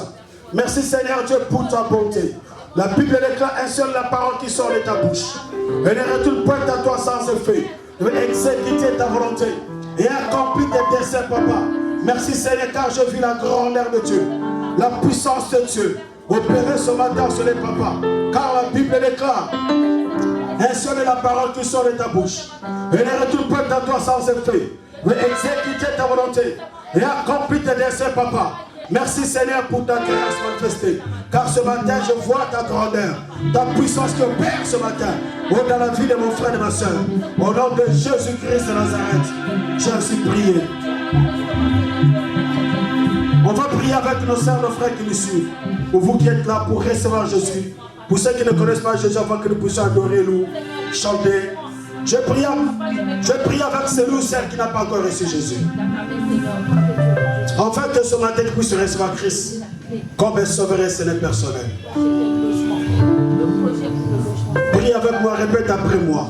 Merci Seigneur Dieu pour ta bonté. La Bible déclare un seul la parole qui sort de ta bouche. Elle ne retourne point à toi sans effet. Je vais exécuter ta volonté et accomplir tes desseins, Papa. Merci Seigneur car je vis la grandeur de Dieu, la puissance de Dieu. Opérer ce matin sur les papas. Car la Bible déclare, un seul est la parole qui sort de ta bouche. Elle ne retourne point à toi sans effet. Je vais exécuter ta volonté et accomplir tes desseins, Papa. Merci Seigneur pour ta grâce manifestée. Car ce matin je vois ta grandeur, ta puissance qui opère ce matin. Oh, dans la vie de mon frère et de ma soeur. Au nom de Jésus-Christ de Nazareth, j'ai ainsi prié. On va prier avec nos soeurs, nos frères qui nous suivent. Pour vous qui êtes là pour recevoir Jésus. Pour ceux qui ne connaissent pas Jésus, afin que nous puissions adorer, nous, chanter. Je prie avec celui ou celle qui n'a pas encore reçu Jésus. Enfin que ce matin tu puisses recevoir Christ comme un sauveur et Seigneur personnel. Prie avec moi, répète après moi.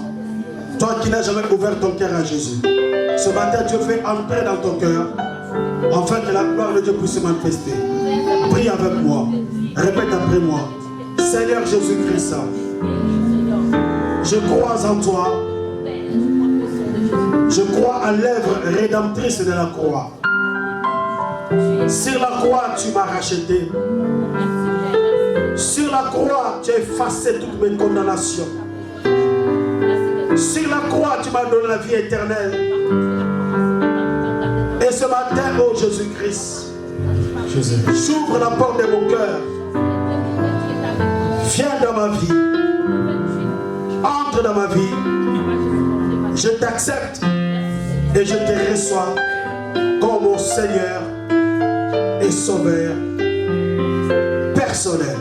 Toi qui n'as jamais ouvert ton cœur à Jésus. Ce matin Dieu fait entrer dans ton cœur afin que la gloire de Dieu puisse se manifester. Prie avec moi, répète après moi. Seigneur Jésus-Christ, je crois en toi. Je crois à l'œuvre rédemptrice de la croix. Sur la croix, tu m'as racheté. Sur la croix, tu as effacé toutes mes condamnations. Sur la croix, tu m'as donné la vie éternelle. Et ce matin, oh Jésus-Christ, j'ouvre la porte de mon cœur. Viens dans ma vie. Entre dans ma vie. Je t'accepte et je te reçois comme mon Seigneur et Sauveur personnel.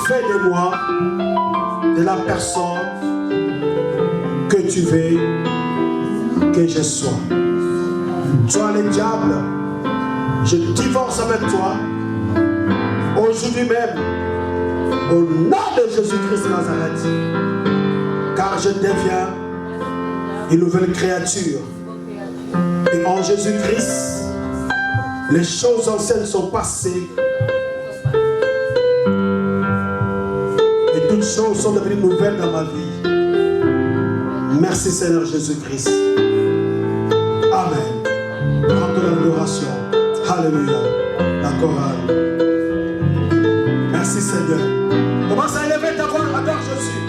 Fais de moi de la personne que tu veux que je sois. Toi le diable, je divorce avec toi aujourd'hui même Au nom de Jésus-Christ de Nazareth. Car je deviens une nouvelle créature. Et en Jésus-Christ, les choses anciennes sont passées. Et toutes choses sont devenues nouvelles dans ma vie. Merci Seigneur Jésus-Christ. Amen. Prends l'adoration. Alléluia. La chorale. Merci Seigneur. Commence à élever ta voix. Adore Jésus.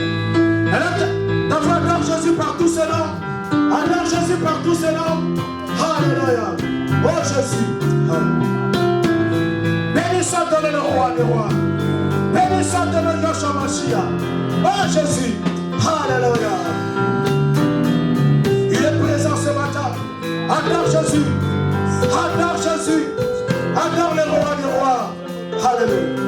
Élève ta voix. Adore Jésus par tous ses noms. Adore Jésus par tous ses noms. Alléluia. Oh Jésus. Béni soit le roi des rois. Béni soit le Yahshua Mashiach. Oh Jésus. Alléluia. Il est présent ce matin. Adore Jésus. Adore Jésus. Adore le roi des rois. Alléluia.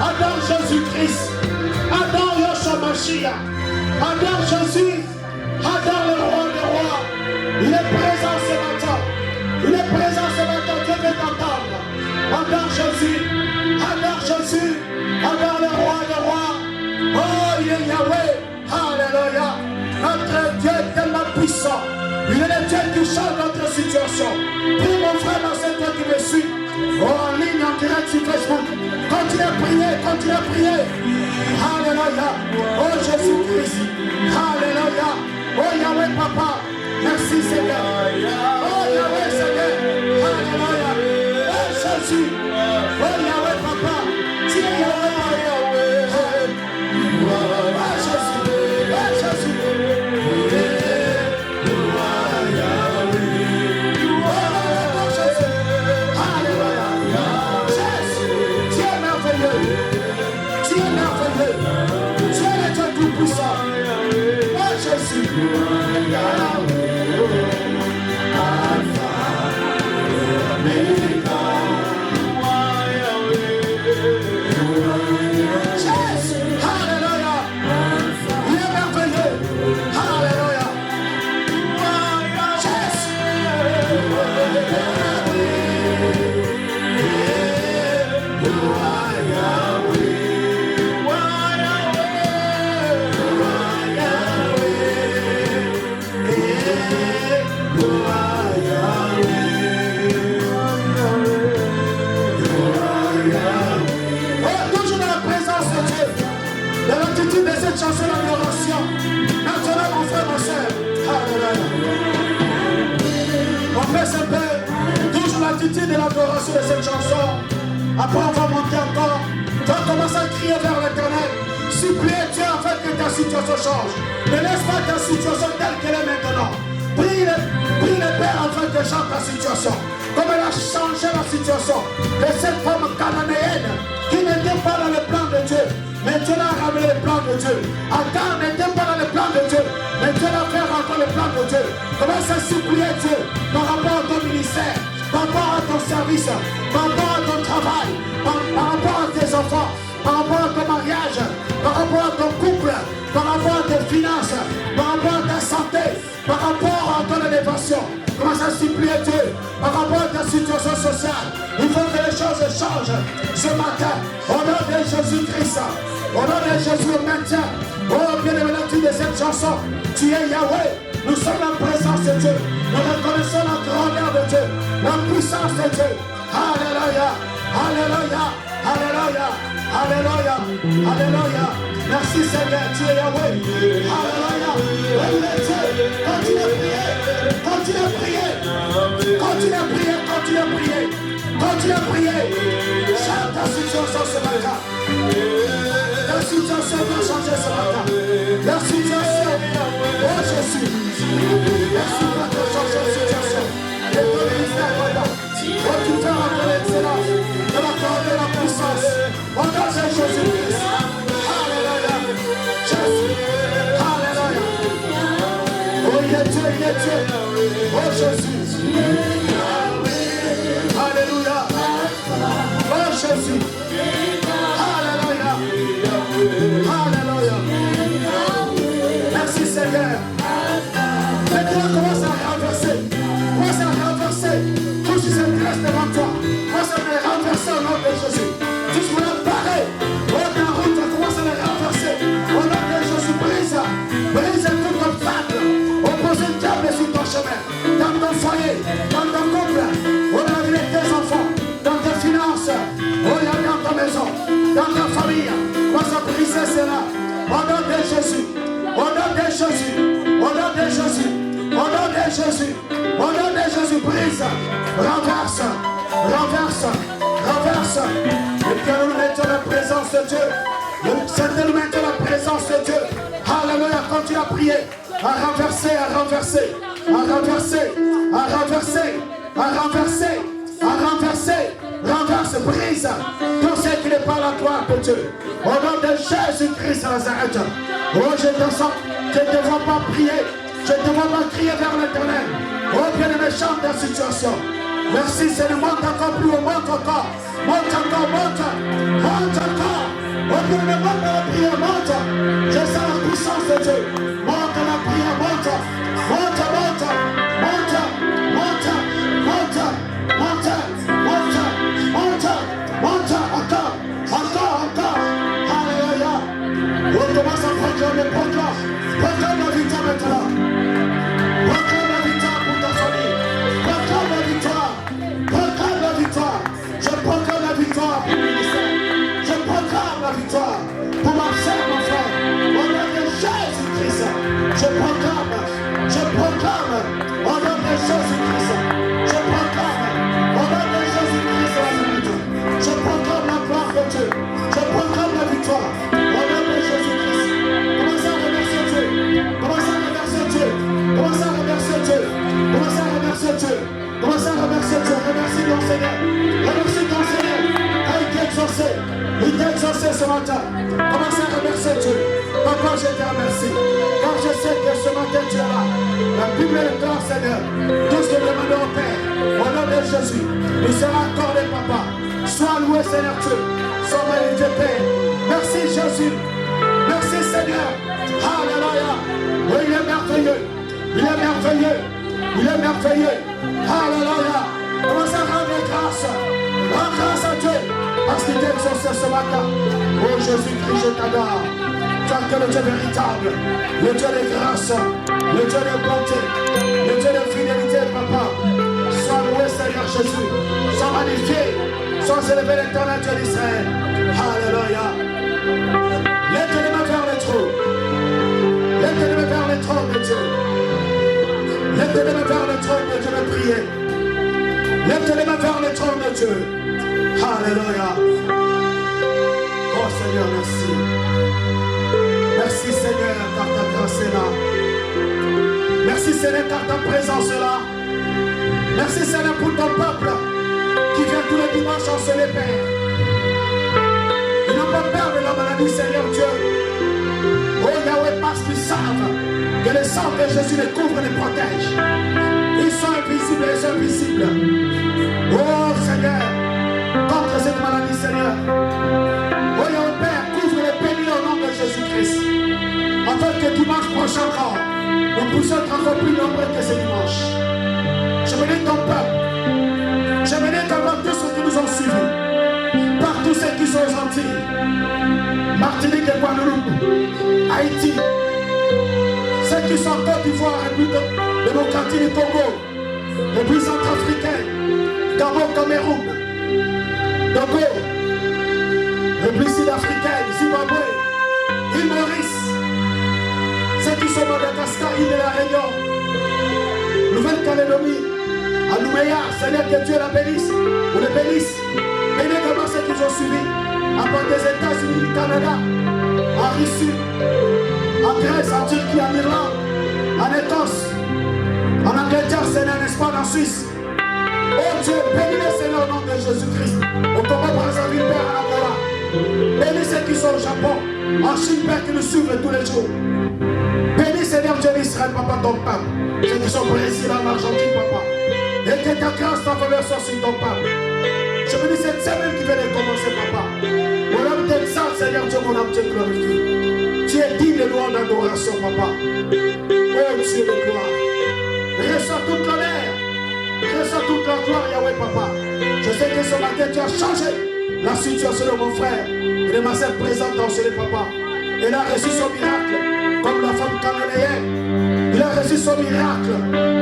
Adore Jésus-Christ. Adore Yahshua Mashiach. Adore Jésus. Adore le Il est présent ce matin, Dieu veut t'entendre. Adore Jésus, adore Jésus, adore le roi des rois. Oh, il est Yahweh, alléluia. Notre Dieu est tellement puissant. Il est le Dieu qui change notre situation. Prie mon frère dans cette toi qui me suit. Oh, en ligne, en direct sur Facebook. Continue à prier, continue à prier. Alléluia. Oh Jésus-Christ. Alléluia. Oh Yahweh Papa. Merci Seigneur. Oh Yahweh Seigneur. Alléluia. Oh Jésus. Oh Yahweh Papa. Tu es Yahweh. Oh Jésus. Oh Jésus. Chanson d'adoration. Maintenant, mon frère, ma soeur. On fait ce peu, toujours l'attitude de l'adoration de cette chanson. Après, on va monter encore. Tu vas commencer à crier vers l'éternel. Supplier Dieu afin que ta situation change. Ne laisse pas ta situation telle qu'elle est maintenant. Prie le Père afin que change ta situation. Comme elle a changé la situation de cette femme cananéenne qui n'était pas dans le plan de Dieu. Mais Dieu l'a ramené le plan de Dieu. Agar n'était pas dans le plan de Dieu. Mais Dieu l'a fait rentrer le plan de Dieu. Commence à supplier Dieu par rapport à ton ministère, par rapport à ton service, par rapport à ton travail, par rapport à tes enfants, par rapport à ton mariage, par rapport à ton couple, par rapport à tes finances, par rapport à ta santé, par rapport à ton élévation. Commence à supplier Dieu par rapport à ta situation sociale. Il faut que les choses changent ce matin. Au nom de Jésus-Christ, au nom de Jésus, au maintien. Oh, bien-aimé, de cette chanson, tu es Yahweh. Nous sommes en présence de Dieu. Nous reconnaissons la grandeur de Dieu, la puissance de Dieu. Alléluia, alléluia, alléluia, alléluia, alléluia. Merci Seigneur, tu es Yahweh. Alléluia. Oui, Dieu, continue à prier, continue à prier, continue à prier, continue à prier, continue à prier. Change ta situation ce matin. La situation va changer ce matin. La situation, oh Jésus, merci pour ta changer la situation. Et ton ministère, maintenant, oh tu fais rentrer l'excellence, de la parole de la puissance. Au nom de Jésus-Christ. Alléluia. Jésus. Alléluia. Oh, il est Dieu, il est Dieu. Oh Jésus. Alléluia. Oh Jésus. Alléluia. Alléluia. Merci Seigneur. Maintenant, commence à renverser. Commence à renverser tout ce qui se dresse devant toi. Commence à les renverser au nom de Jésus. Tout ce qui est barré. Oh, ta route, commence à les renverser. Au nom de Jésus, brise. Brise tout obstacle. Oppose le diable sur ton chemin. Dans ton foyer, dans ton couple, au nom de tes enfants, dans tes finances, dans ta maison, dans ta famille. Commence à briser cela. Au nom de Jésus. Au nom de Jésus. Au nom de Jésus. Au nom de Jésus. Au nom de Jésus, brise. Renverse. Renverse. Renverse. Et que nous mettons la présence de Dieu. C'est nous mettons la présence de Dieu. Alléluia. Continue à prier. À renverser, à renverser. À renverser. À renverser. À renverser. À renverser. Renverse, brise. Tout ce qui n'est pas la gloire de Dieu. Au nom de Jésus-Christ à Nazareth. Oh, je te sens. Je ne te vois pas prier. Je ne te vois pas crier vers l'éternel. Oh, bien-aimé, chante ta situation. Merci Seigneur, monte encore plus haut, monte encore. Monte encore, monte. Monte encore. Oh, bien-aimé, monte dans la prière, monte. Je sens la puissance de Dieu. Monte dans la prière, monte. Monte, monte. Monte, monte, monte. le proclame. Proclame la victoire maintenant. Proclame la victoire pour ta famille. Proclame la victoire. Proclame la victoire. Je proclame la victoire pour le ministère. Je proclame la victoire pour ma soeur, mon frère. Au nom de Jésus-Christ. Je proclame au nom de Jésus-Christ. Je proclame au nom de Jésus-Christ la vérité. Je proclame la gloire de Dieu. Je proclame la victoire au nom de Jésus-Christ. Commencez à remercier Dieu. Commencez à remercier Dieu. Commencez à remercier Dieu. Commencez à remercier Dieu. Commencez à remercier Dieu. Remercie ton Seigneur. Remercie ton Seigneur. Il t'a exaucé. Il t'a exaucé ce matin. Commencez à remercier Dieu. Papa, je te remercie. Car je sais que ce matin tu es là. La Bible est claire, Seigneur. Tout ce que nous demandons au Père, au nom de Jésus, nous sera accordé, Papa. Sois loué, Seigneur Dieu. Sois magnifié, Père. Merci, Jésus. Merci, Seigneur. Alléluia. Oui, il est merveilleux. Il est merveilleux. Il est merveilleux. Alléluia. Commencez à rendre grâce. Rends grâce à Dieu. Parce qu'il t'est exaucé ce matin. Oh Jésus-Christ, je t'adore. Tu es le Dieu véritable, le Dieu de grâce, le Dieu de bonté, le Dieu de fidélité, Papa. Sois loué, Seigneur Jésus. Sois magnifié. Sois élevé, l'éternel Dieu d'Israël. Alléluia. Lève les mains vers le trône. Lève les mains vers le trône de Dieu. Lève les mains vers le trône de Dieu de prier. Lève les mains vers le trône de Dieu. Alléluia. Oh Seigneur, merci. Merci Seigneur car ta grâce est là. Merci Seigneur car ta présence est là. Merci Seigneur pour ton peuple qui vient tous les dimanches en se les Père. Ils n'ont pas peur de la maladie, Seigneur Dieu. Oh Yahweh, parce qu'ils savent que le sang de Jésus les couvre et les protège. Ils sont invisibles et invisibles. Oh Seigneur, contre cette maladie, Seigneur. Oh Yahweh Père, couvre les bénis au nom de Jésus-Christ. Afin que dimanche prochain encore, nous puissions être encore plus nombreux que ce dimanche. Je bénis ton peuple. Je bénis également tous ceux qui nous ont suivis. Par tous ceux qui sont aux Antilles. Martinique et Guadeloupe. Haïti. Ceux qui sont en Côte d'Ivoire, République démocratique du Congo. République centrafricaine. Gabon, Cameroun. Togo. République sud-africaine. Zimbabwe. Île Maurice. Ceux qui sont à Madagascar, île de la Réunion, Nouvelle-Calédonie, à Nouméa, Seigneur que Dieu la bénisse, ou les bénisse. Bénis également ceux qui ont suivi, à part des États-Unis, du Canada, en Russie, en Grèce, en Turquie, en Irlande, en Écosse, en Angleterre, Seigneur, en Espagne, en Suisse. Oh Dieu, bénis les Seigneur au nom de Jésus-Christ. Au Congo, Brazzaville, Père, en Angola. Bénis ceux qui sont au Japon, en Chine, Père, qui nous suivent tous les jours. Bénis Seigneur Dieu d'Israël, Papa, ton peuple. Ceux qui sont au Brésil, en Argentine, Papa. Et que ta grâce, ta faveur soit sur ton peuple. Je bénis cette semaine qui vient de commencer, Papa. Mon âme t'exalte, Seigneur Dieu, mon âme te glorifie. Tu es digne de louange d'adoration, Papa. Oh Dieu de gloire. Reçois toute l'honneur. Reçois toute la gloire, Yahweh, Papa. Je sais que ce matin, tu as changé la situation de mon frère et de ma sœur présente dans ce Papa. Elle a reçu son miracle. Comme la femme cananéenne, il a reçu son miracle,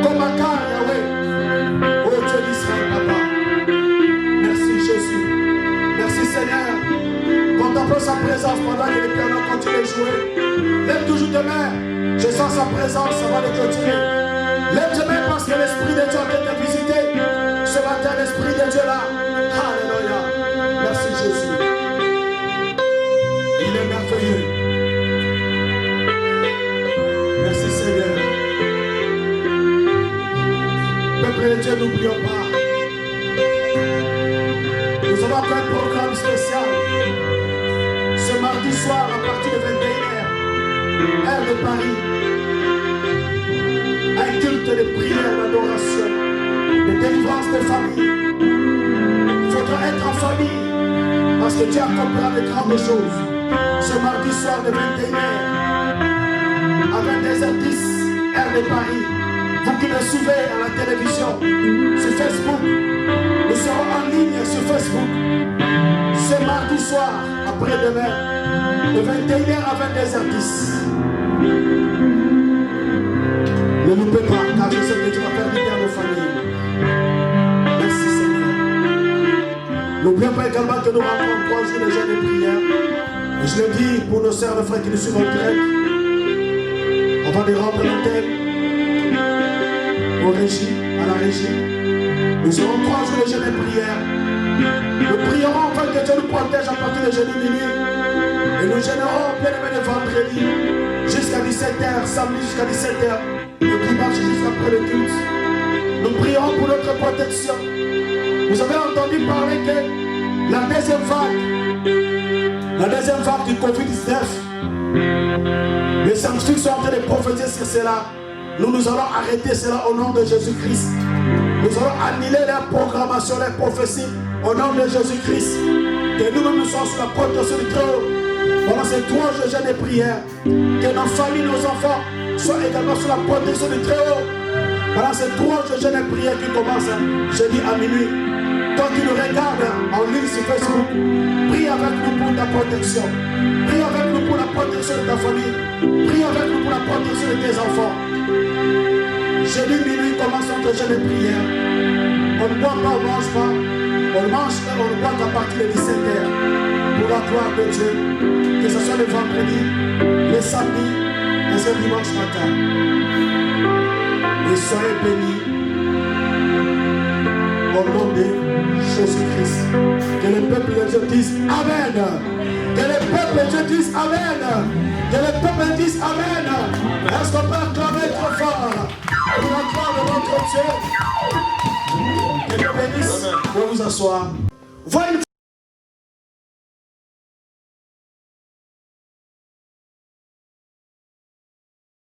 comme Agar, Yahweh. Oh Dieu d'Israël, Papa. Merci Jésus. Merci Seigneur. Contemplons sa présence pendant que le piano continue de jouer. Lève toujours tes mains. Je sens sa présence avant de clôturer. Lève tes mains parce que l'Esprit de Dieu vient te visiter. Ce matin, l'Esprit de Dieu là. Alléluia. Merci Jésus. Il est merveilleux. Merci Seigneur. Peuple de Dieu, n'oublions pas. Nous avons encore un programme spécial. Ce mardi soir à partir de 21h, heure de Paris. Un culte de prière, d'adoration, de délivrance de famille. Il faudra être en famille parce que Dieu accomplira de grandes choses. Ce mardi soir de 21h. À 22h10, heure de Paris. Vous qui me suivez à la télévision, sur Facebook, nous serons en ligne sur Facebook. Ce mardi soir, après-demain, De 21h à 22h10. Ne loupez pas, car je sais que tu vas faire du bien à nos familles. Merci Seigneur. N'oublions pas également que nous rentrons 3 jours de jeûne et prière. Et je le dis pour nos sœurs et frères qui nous suivent en direct. Avant de rendre l'antenne à la régie, nous aurons 3 jours de jeûne et prière. Nous prierons afin que Dieu nous protège à partir de jeudi minuit. Et nous gênerons bien aimé le vendredi jusqu'à 17h, samedi jusqu'à 17h, le dimanche jusqu'après le culte. Nous prierons pour notre protection. Vous avez entendu parler que la deuxième vague du Covid-19, les scientifiques sont en train de prophétiser sur cela. Nous allons arrêter cela au nom de Jésus-Christ. Nous allons annuler leur programmation, leur prophétie au nom de Jésus-Christ. Que nous sommes sous la protection du Très-Haut pendant ces 3 jours de jeûne et prière. Que nos familles, nos enfants soient également sous la protection du Très-Haut pendant ces 3 jours de jeûne et prière qui commencent jeudi à minuit. Toi qui nous regardes en ligne sur Facebook, prie avec nous pour ta protection. Prie avec nous pour la protection de ta famille. Prie avec nous pour la protection de tes enfants. Jeudi minuit commence notre jeûne et prière. On ne boit pas, on ne mange pas. On mange et on ne boit qu'à partir de 17h. Pour la gloire de Dieu. Que ce soit le vendredi, le samedi et ce dimanche matin. Et soyez bénis. Au nom de Jésus-Christ. Que le peuple de Dieu dise Amen. Que le peuple de Dieu dise Amen. Que le peuple dise Amen. Est-ce qu'on peut acclamer trop fort pour la gloire de notre Dieu? Que Dieu bénisse. Vous pouvez vous asseoir. Voyez